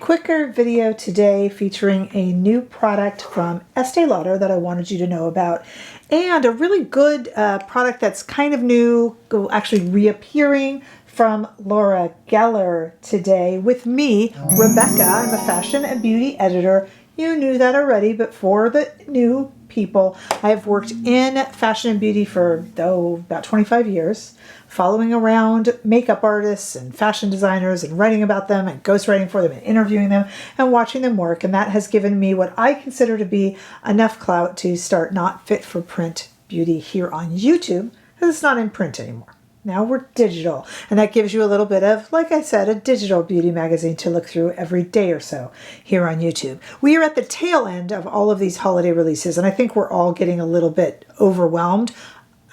quicker video today featuring a new product from Estee Lauder that I wanted you to know about, and a really good product that's kind of new, actually reappearing, from Laura Geller today with me, Rebecca. I'm a fashion and beauty editor. You knew that already, but for the new people, I have worked in fashion and beauty for about 25 years, following around makeup artists and fashion designers and writing about them and ghostwriting for them and interviewing them and watching them work. And that has given me what I consider to be enough clout to start Not Fit for Print Beauty here on YouTube, because it's not in print anymore. Now we're digital, and that gives you a little bit of, like I said, a digital beauty magazine to look through every day or so here on YouTube. We are at the tail end of all of these holiday releases, and I think we're all getting a little bit overwhelmed.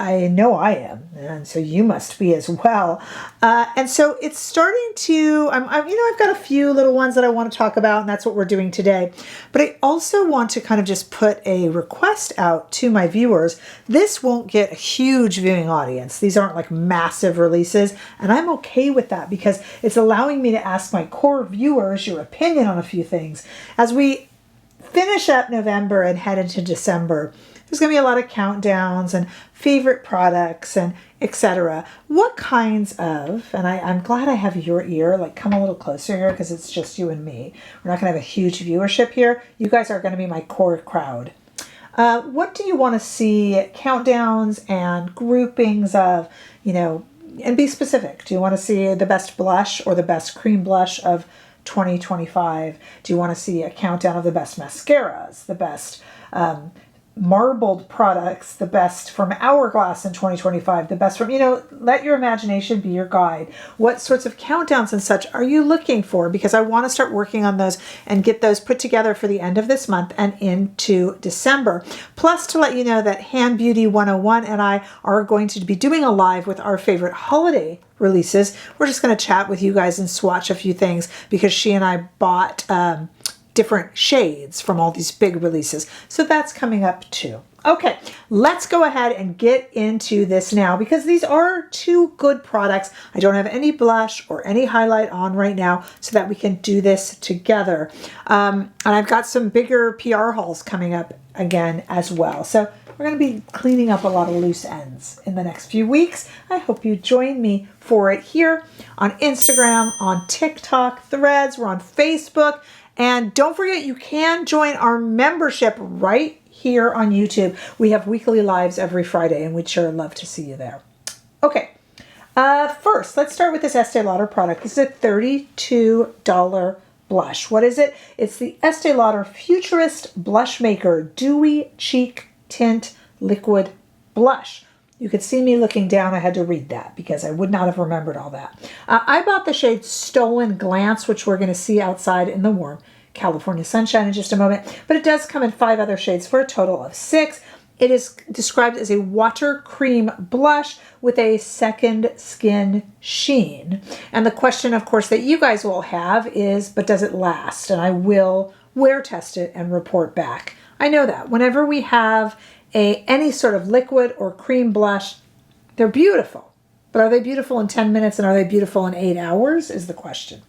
I know I am, and so you must be as well. And so it's starting to, I've got a few little ones that I want to talk about, and that's what we're doing today. But I also want to kind of just put a request out to my viewers. This won't get a huge viewing audience. These aren't like massive releases, and I'm okay with that because it's allowing me to ask my core viewers your opinion on a few things. As we finish up November and head into December, there's going to be a lot of countdowns and favorite products and etc. What kinds of, and I'm glad I have your ear, like come a little closer here because it's just you and me. We're not going to have a huge viewership here. You guys are going to be my core crowd. What do you want to see countdowns and groupings of, and be specific. Do you want to see the best blush or the best cream blush of 2025? Do you want to see a countdown of the best mascaras, the best marbled products, the best from Hourglass in 2025, the best from, let your imagination be your guide. What sorts of countdowns and such are you looking for? Because I want to start working on those and get those put together for the end of this month and into December. Plus, to let you know that Hand Beauty 101 and I are going to be doing a live with our favorite holiday releases. We're just going to chat with you guys and swatch a few things because she and I bought different shades from all these big releases. So that's coming up too. Okay, let's go ahead and get into this now because these are two good products. I don't have any blush or any highlight on right now so that we can do this together. And I've got some bigger PR hauls coming up again as well. So we're going to be cleaning up a lot of loose ends in the next few weeks. I hope you join me for it here on Instagram, on TikTok, Threads, we're on Facebook. And don't forget, you can join our membership right here on YouTube. We have weekly lives every Friday, and we'd sure love to see you there. Okay, first, let's start with this Estee Lauder product. This is a $32 blush. What is it? It's the Estee Lauder Futurist Blushmaker Dewy Cheek Tint Liquid Blush. You could see me looking down. I had to read that because I would not have remembered all that. I bought the shade Stolen Glance, which we're going to see outside in the warm California sunshine in just a moment. But it does come in 5 other shades for a total of 6. It is described as a water cream blush with a second skin sheen. And the question, of course, that you guys will have is, but does it last? And I will wear test it and report back. I know that whenever we have any sort of liquid or cream blush, they're beautiful. But are they beautiful in 10 minutes and are they beautiful in 8 hours is the question.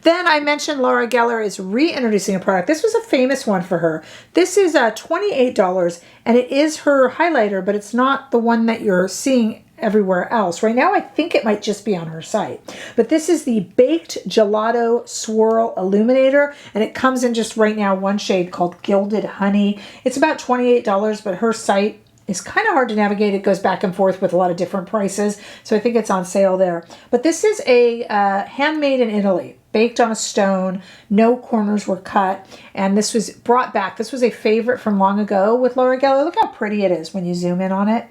Then I mentioned Laura Geller is reintroducing a product. This was a famous one for her. This is $28 and it is her highlighter, but it's not the one that you're seeing everywhere else. Right now, I think it might just be on her site. But this is the Baked Gelato Swirl Illuminator, and it comes in just right now one shade called Gilded Honey. It's about $28, but her site is kind of hard to navigate. It goes back and forth with a lot of different prices, so I think it's on sale there. But this is a handmade in Italy, baked on a stone, no corners were cut, and this was brought back. This was a favorite from long ago with Laura Geller. Look how pretty it is when you zoom in on it.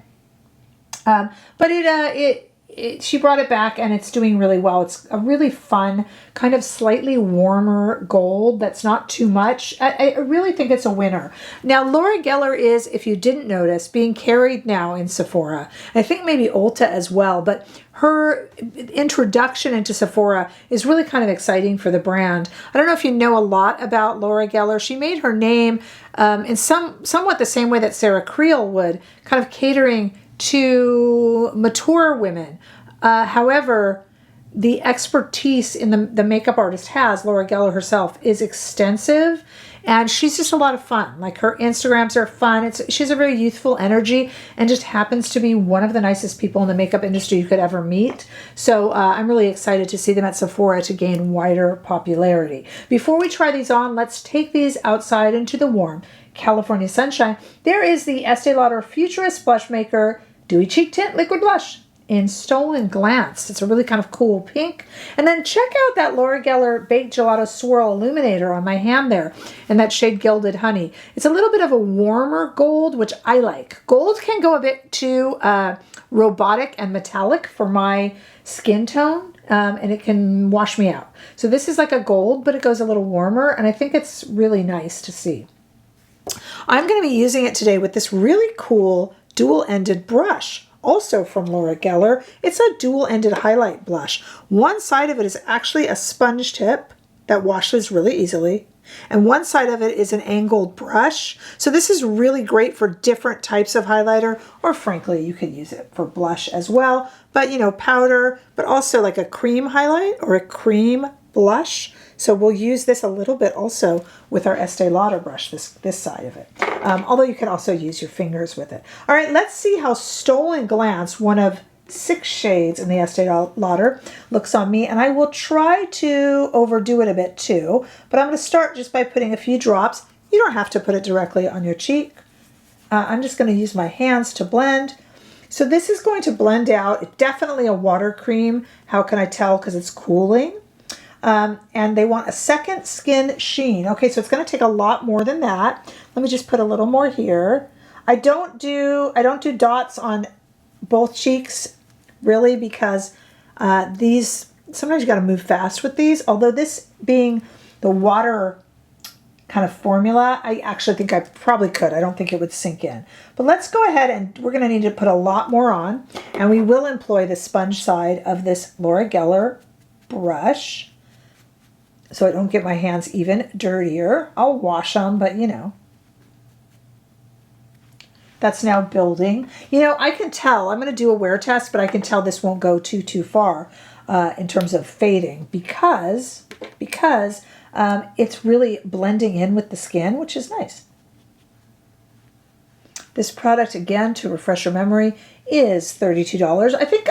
But she brought it back and it's doing really well. It's a really fun, kind of slightly warmer gold that's not too much. I really think it's a winner. Now, Laura Geller is, if you didn't notice, being carried now in Sephora. I think maybe Ulta as well, but her introduction into Sephora is really kind of exciting for the brand. I don't know if you know a lot about Laura Geller. She made her name in somewhat the same way that Sarah Creel would, kind of catering to mature women. However, the expertise in the makeup artist has, Laura Geller herself, is extensive, and she's just a lot of fun. Like, her Instagrams are fun. She's a very youthful energy and just happens to be one of the nicest people in the makeup industry you could ever meet. So I'm really excited to see them at Sephora to gain wider popularity. Before we try these on, let's take these outside into the warm California sunshine. There is the Estee Lauder Futurist Blushmaker Dewy Cheek Tint Liquid Blush in Stolen Glance. It's a really kind of cool pink. And then check out that Laura Geller Baked Gelato Swirl Illuminator on my hand there in that shade Gilded Honey. It's a little bit of a warmer gold, which I like. Gold can go a bit too robotic and metallic for my skin tone, and it can wash me out. So this is like a gold, but it goes a little warmer, and I think it's really nice to see. I'm going to be using it today with this really cool dual-ended brush, also from Laura Geller. It's a dual-ended highlight blush. One side of it is actually a sponge tip that washes really easily, and one side of it is an angled brush. So this is really great for different types of highlighter, or frankly, you could use it for blush as well, but you know, powder, but also like a cream highlight or a cream blush. So we'll use this a little bit also with our Estee Lauder brush, this side of it. Although you can also use your fingers with it. All right, let's see how Stolen Glance, one of 6 shades in the Estee Lauder, looks on me. And I will try to overdo it a bit too, but I'm going to start just by putting a few drops. You don't have to put it directly on your cheek. I'm just going to use my hands to blend. So this is going to blend out. Definitely a water cream. How can I tell? Because it's cooling. And they want a second skin sheen. Okay, so it's going to take a lot more than that. Let me just put a little more here. I don't do dots on both cheeks really, because these, sometimes you got to move fast with these. Although this being the water kind of formula, I actually think I probably could. I don't think it would sink in. But let's go ahead, and we're going to need to put a lot more on, and we will employ the sponge side of this Laura Geller brush, so I don't get my hands even dirtier. I'll wash them, but you know. That's now building. You know, I can tell, I'm going to do a wear test, but I can tell this won't go too far in terms of fading because it's really blending in with the skin, which is nice. This product, again, to refresh your memory, is $32. I think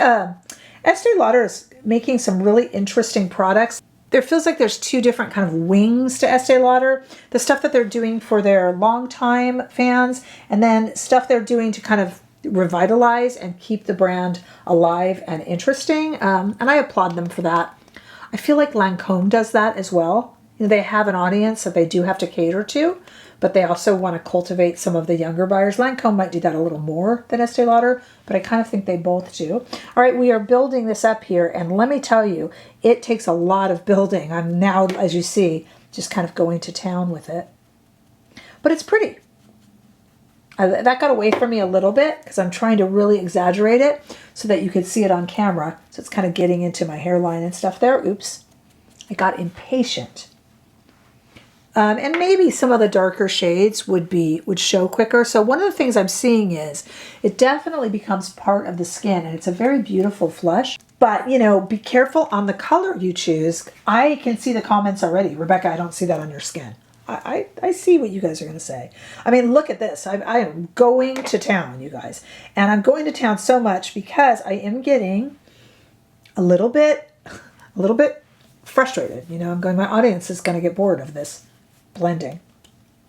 Estee Lauder is making some really interesting products. There feels like there's 2 different kind of wings to Estee Lauder. The stuff that they're doing for their longtime fans, and then stuff they're doing to kind of revitalize and keep the brand alive and interesting. And I applaud them for that. I feel like Lancome does that as well. You know, they have an audience that they do have to cater to, but they also want to cultivate some of the younger buyers. Lancome might do that a little more than Estee Lauder, but I kind of think they both do. All right, we are building this up here, and let me tell you, it takes a lot of building. I'm now, as you see, just kind of going to town with it. But it's pretty. That got away from me a little bit because I'm trying to really exaggerate it so that you could see it on camera. So it's kind of getting into my hairline and stuff there. Oops. I got impatient. And maybe some of the darker shades would show quicker. So one of the things I'm seeing is it definitely becomes part of the skin, and it's a very beautiful flush. But, you know, be careful on the color you choose. I can see the comments already. Rebecca, I don't see that on your skin. I see what you guys are going to say. I mean, look at this. I am going to town, you guys. And I'm going to town so much because I am getting a little bit frustrated. You know, I'm going, my audience is going to get bored of this blending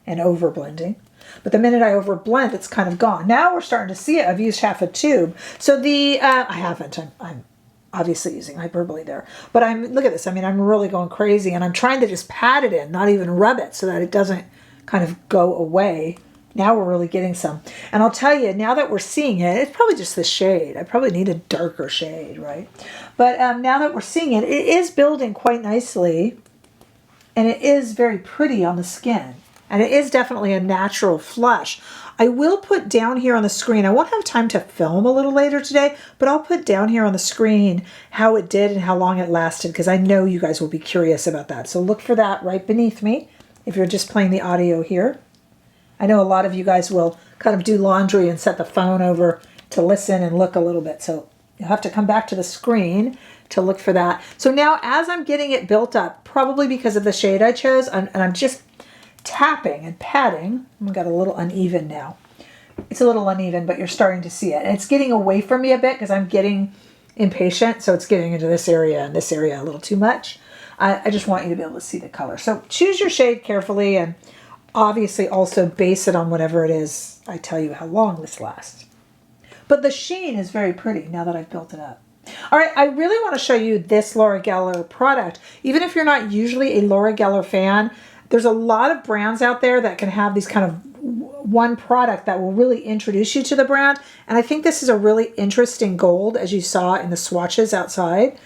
and over blending. But the minute I over blend, it's kind of gone. Now we're starting to see it. I've used half a tube. So the, I haven't, I'm obviously using hyperbole there, but look at this. I mean, I'm really going crazy, and I'm trying to just pat it in, not even rub it, so that it doesn't kind of go away. Now we're really getting some. And I'll tell you, now that we're seeing it, it's probably just the shade. I probably need a darker shade, right? But now that we're seeing it, it is building quite nicely, and it is very pretty on the skin. And it is definitely a natural flush. I will put down here on the screen, I won't have time to film a little later today, but I'll put down here on the screen how it did and how long it lasted, because I know you guys will be curious about that. So look for that right beneath me if you're just playing the audio here. I know a lot of you guys will kind of do laundry and set the phone over to listen and look a little bit. So you'll have to come back to the screen to look for that. So now as I'm getting it built up, probably because of the shade I chose, and I'm just tapping and patting. I've got a little uneven now. It's a little uneven, but you're starting to see it. And it's getting away from me a bit because I'm getting impatient. So it's getting into this area and this area a little too much. I just want you to be able to see the color. So choose your shade carefully and obviously also base it on whatever it is I tell you how long this lasts. But the sheen is very pretty now that I've built it up. All right, I really want to show you this Laura Geller product. Even if you're not usually a Laura Geller fan, there's a lot of brands out there that can have these kind of one product that will really introduce you to the brand. And I think this is a really interesting gold, as you saw in the swatches outside.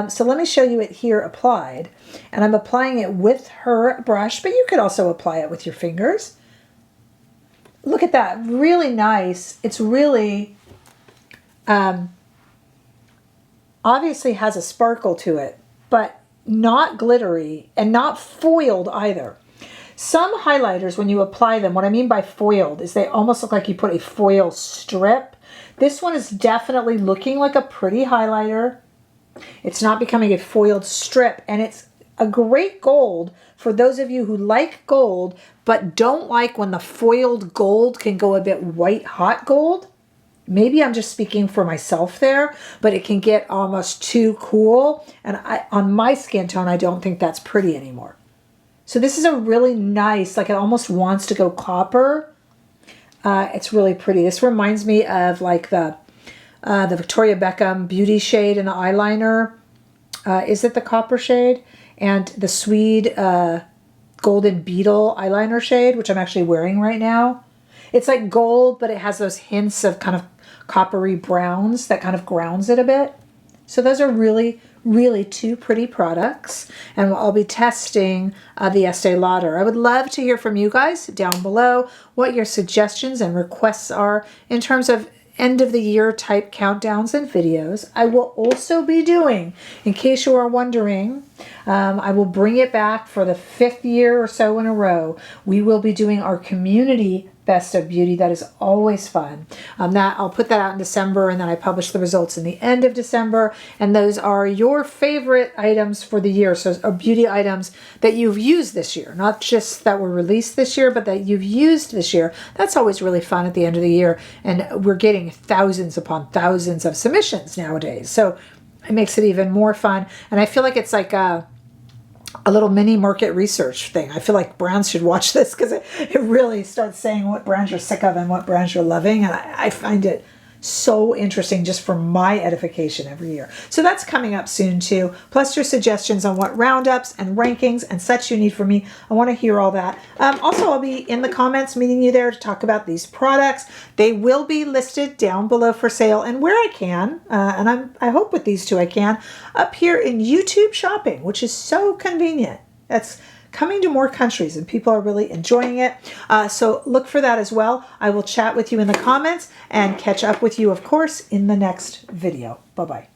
So let me show you it here applied. And I'm applying it with her brush, but you could also apply it with your fingers. Look at that, really nice. It's really, obviously has a sparkle to it, but not glittery and not foiled either. Some highlighters, when you apply them, what I mean by foiled is they almost look like you put a foil strip. This one is definitely looking like a pretty highlighter. It's not becoming a foiled strip, and it's a great gold for those of you who like gold but don't like when the foiled gold can go a bit white hot gold. Maybe I'm just speaking for myself there, but it can get almost too cool, and on my skin tone I don't think that's pretty anymore. So this is a really nice, like it almost wants to go copper. It's really pretty. This reminds me of like the Victoria Beckham Beauty shade in the eyeliner. Is it the copper shade? And the Sweed Golden Beetle eyeliner shade, which I'm actually wearing right now. It's like gold, but it has those hints of kind of coppery browns that kind of grounds it a bit. So those are really, really two pretty products, and I'll be testing the Estee Lauder. I would love to hear from you guys down below what your suggestions and requests are in terms of end of the year type countdowns and videos. I will also be doing, in case you are wondering, I will bring it back for the 5th year or so in a row. We will be doing our community Best of Beauty. That is always fun. I'll put that out in December, and then I publish the results in the end of December. And those are your favorite items for the year. So beauty items that you've used this year, not just that were released this year, but that you've used this year. That's always really fun at the end of the year. And we're getting thousands upon thousands of submissions nowadays. So it makes it even more fun. And I feel like it's like a little mini market research thing. I feel like brands should watch this because it really starts saying what brands you're sick of and what brands you're loving. And I find it so interesting just for my edification every year. So that's coming up soon too. Plus your suggestions on what roundups and rankings and such you need from me. I want to hear all that. Also, I'll be in the comments meeting you there to talk about these products. They will be listed down below for sale, and where I can, and I hope with these two I can, up here in YouTube shopping, which is so convenient. That's coming to more countries and people are really enjoying it. So look for that as well. I will chat with you in the comments and catch up with you, of course, in the next video. Bye-bye.